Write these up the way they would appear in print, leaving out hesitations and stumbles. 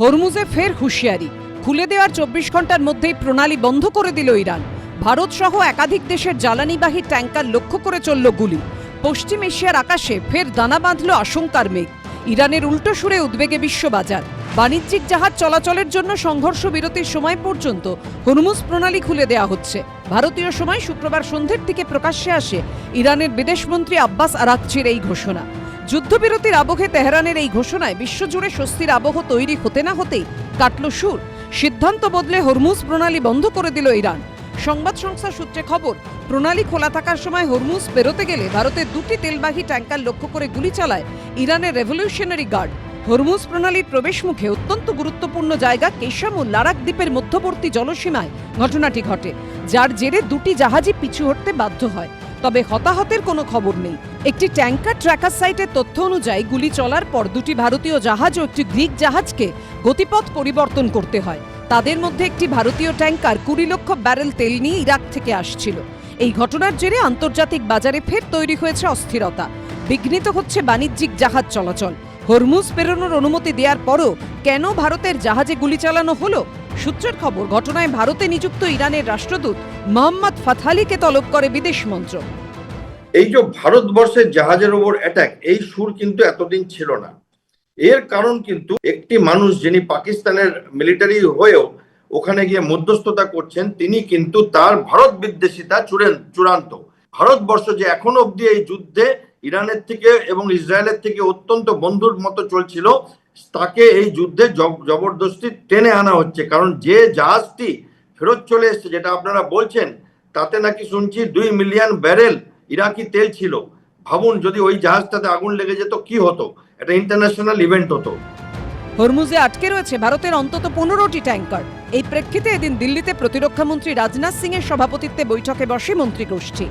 হরমুজে ফের হুঁশিয়ারি, খুলে দেওয়ার 24 ঘন্টার মধ্যেই প্রণালী বন্ধ করে দিল ইরান। ভারত সহ একাধিক দেশের জ্বালানিবাহী ট্যাঙ্কার লক্ষ্য করে চলল গুলি। পশ্চিম এশিয়ার আকাশে ফের দানা বাঁধল আশঙ্কার মেঘ। ইরানের উল্টো সুরে উদ্বেগে বিশ্ববাজার। বাণিজ্যিক জাহাজ চলাচলের জন্য সংঘর্ষ বিরতির সময় পর্যন্ত হরমুজ প্রণালী খুলে দেওয়া হচ্ছে। ভারতীয় সময় শুক্রবার সন্ধ্যের দিকে প্রকাশ্যে আসে ইরানের বিদেশমন্ত্রী আব্বাস আরাকচির এই ঘোষণা। যুদ্ধবিরতির আবহে তেহরানের এই ঘোষণায় বিশ্বজুড়ে স্বস্তির আবহ তৈরি হতে না হতেই কাটল সুর। সিদ্ধান্ত বদলে হরমুজ প্রণালী বন্ধ করে দিল ইরান। সংবাদ সংস্থা সূত্রে খবর, প্রণালী খোলা থাকার সময় হরমুজ পেরোতে গেলে ভারতের দুটি তেলবাহী ট্যাঙ্কার লক্ষ্য করে গুলি চালায় ইরানের রেভলিউশনারি গার্ড। হরমুজ প্রণালীর প্রবেশ মুখে অত্যন্ত গুরুত্বপূর্ণ জায়গা কেশাম ও লারাক দ্বীপের মধ্যবর্তী জলসীমায় ঘটনাটি ঘটে, যার জেরে দুটি জাহাজই পিছু হটতে বাধ্য হয়। তবে হতাহতের কোনো খবর নেই। একটি ট্যাঙ্কার ট্র্যাকার সাইটের তথ্য অনুযায়ী গুলি চলার পর দুটি ভারতীয় জাহাজ ও একটি গ্রিক জাহাজকে গতিপথ পরিবর্তন করতে হয়। তাদের মধ্যে একটি ভারতীয় ট্যাঙ্কার 20 লক্ষ ব্যারেল তেল নিয়ে ইরাক থেকে আসছিল। এই ঘটনার জেরে আন্তর্জাতিক বাজারে ফের তৈরি হয়েছে অস্থিরতা। বিঘ্নিত হচ্ছে বাণিজ্যিক জাহাজ চলাচল। হরমুজ পেরোনোর অনুমতি দেওয়ার পরও কেন ভারতের জাহাজে গুলি চালানো হলো? সূত্রের খবর, ঘটনায় ভারতে নিযুক্ত ইরানের রাষ্ট্রদূত মোহাম্মদ ফাথালিকে তলব করে বিদেশ মন্ত্রক। এই যে ভারতবর্ষের জাহাজের উপর অ্যাটাক, এই সুর কিন্তু এতদিন ছিল না। এর কারণ কিন্তু একটি মানুষ যিনি পাকিস্তানের মিলিটারি হয়েও ওখানে গিয়ে মধ্যস্থতা করছেন, তিনি কিন্তু তার ভারত বিদ্বেষিতা চূড়ান্ত। ভারতবর্ষ যে এখনো অব্দি এই যুদ্ধে ইরানের থেকে এবং ইসরায়েলের থেকে অত্যন্ত বন্ধুর মতো চলছিল, তাকে এই যুদ্ধে জবরদস্তি টেনে আনা হচ্ছে। কারণ যে জাহাজটি ফেরত চলে এসছে, যেটা আপনারা বলছেন, তাতে নাকি শুনছি 2 মিলিয়ন ব্যারেল ইরাকি তেল ছিল। ভাবুন যদি ওই জাহাজটাতে আগুন লেগে যেত কি হতো। এটা ইন্টারন্যাশনাল ইভেন্ট হতো। হরমুজে আটকে রয়েছে ভারতের অন্তত 15টি ট্যাঙ্কার। এই প্রেক্ষিতে এদিন দিল্লিতে প্রতিরক্ষা মন্ত্রী রাজনাথ সিং এর সভাপতিত্বে বৈঠকে বসে মন্ত্রীগোষ্ঠী।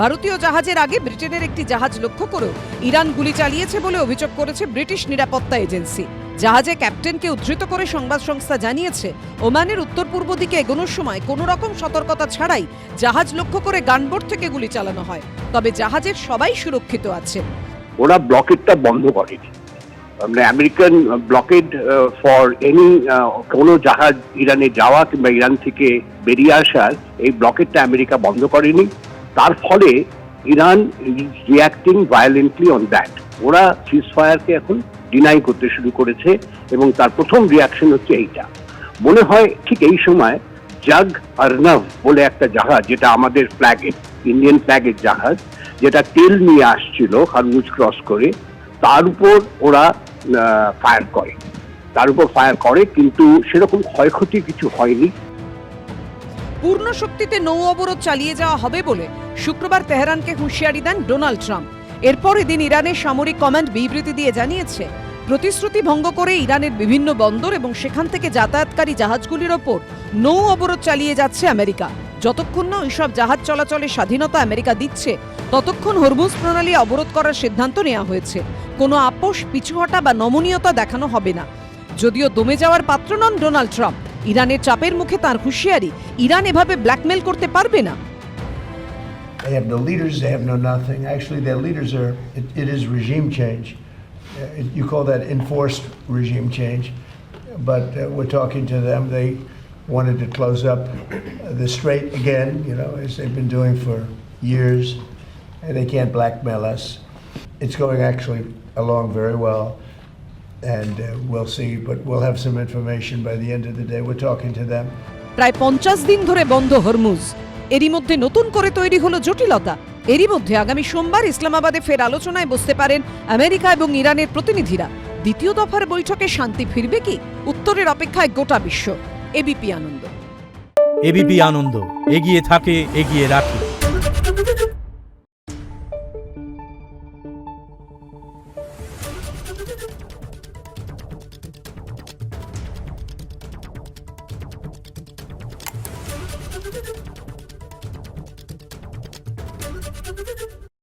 ভারতীয় জাহাজের আগে ব্রিটেনের একটি জাহাজ লক্ষ্য করেও ইরান গুলি চালিয়েছে বলে অভিযোগ করেছে ব্রিটিশ নিরাপত্তা এজেন্সি। জাহাজে ক্যাপ্টেনকে উদ্ধৃত করে সংবাদ সংস্থা জানিয়েছে, ওমানের উত্তর পূর্ব দিকে এগোনোর সময় কোনো রকম সতর্কতা ছাড়াই জাহাজ লক্ষ্য করে গানবোট থেকে গুলি চালানো হয়। তবে জাহাজের সবাই সুরক্ষিত আছে। ওরা ব্লকেটটা বন্ধ করেনি। মানে আমেরিকান ব্লকেড ফর এনি কোনো জাহাজ ইরানে যাওয়া কিংবা ইরান থেকে বেরিয়ে আসার, এই ব্লকেটটা আমেরিকা বন্ধ করেনি। তার ফলে Iran reacting violently on that. ওরা সিজ ফায়ারকে এখন ডিনাই করতে শুরু করেছে এবং তার প্রথম রিয়াকশন হচ্ছে এইটা। মনে হয় ঠিক এই সময় জাগ আরনাভ বলে একটা জাহাজ, যেটা আমাদের ফ্ল্যাগের, ইন্ডিয়ান ফ্ল্যাগের জাহাজ, যেটা তেল নিয়ে আসছিল হরমুজ ক্রস করে, তার উপর ওরা ফায়ার করে, কিন্তু সেরকম ক্ষয়ক্ষতি কিছু হয়নি। পূর্ণ শক্তিতে নৌ অবরোধ চালিয়ে যাওয়া হবে বলে শুক্রবার তেহরানকে হুঁশিয়ারি দেন ডোনাল্ড ট্রাম্প। এরপর এদিন ইরানের সামরিক কমান্ড বিবৃতি দিয়ে জানিয়েছে, প্রতিশ্রুতি ভঙ্গ করে ইরানের বিভিন্ন বন্দর এবং সেখান থেকে যাতায়াতকারী জাহাজগুলির ওপর নৌ অবরোধ চালিয়ে যাচ্ছে আমেরিকা। যতক্ষণ না ওইসব জাহাজ চলাচলের স্বাধীনতা আমেরিকা দিচ্ছে, ততক্ষণ হরমুজ প্রণালী অবরোধ করার সিদ্ধান্ত নেওয়া হয়েছে। কোনো আপোষ, পিছুহটা বা নমনীয়তা দেখানো হবে না। যদিও দমে যাওয়ার পাত্র নন ডোনাল্ড ট্রাম্প, ইরানের চাপের মুখে তার হুঁশিয়ারি, ইরান এভাবে ব্ল্যাকমেল করতে পারবে না। They have no leaders, they have no nothing. Actually, their leaders are, it is regime change. You call that enforced regime change. But we're talking to them. They wanted to close up the strait again, as they've been doing for years. And they can't blackmail us. It's going actually along very well. And we'll see, but we'll have some information by the end of the day. We're talking to them. প্রায় 50 দিন ধরে বন্ধ Hormuz. এরই মধ্যে নতুন করে তৈরি হলো জটিলতা। এরই মধ্যে আগামী সোমবার ইসলামাবাদে ফের আলোচনায় বসতে পারেন আমেরিকা এবং ইরানের প্রতিনিধিরা। দ্বিতীয় দফার বৈঠকে শান্তি ফিরবে কি? উত্তরের অপেক্ষায় গোটা বিশ্ব। এবিপি আনন্দ। এবিপি আনন্দ, এগিয়ে থাকে, এগিয়ে রাখে। Thank you.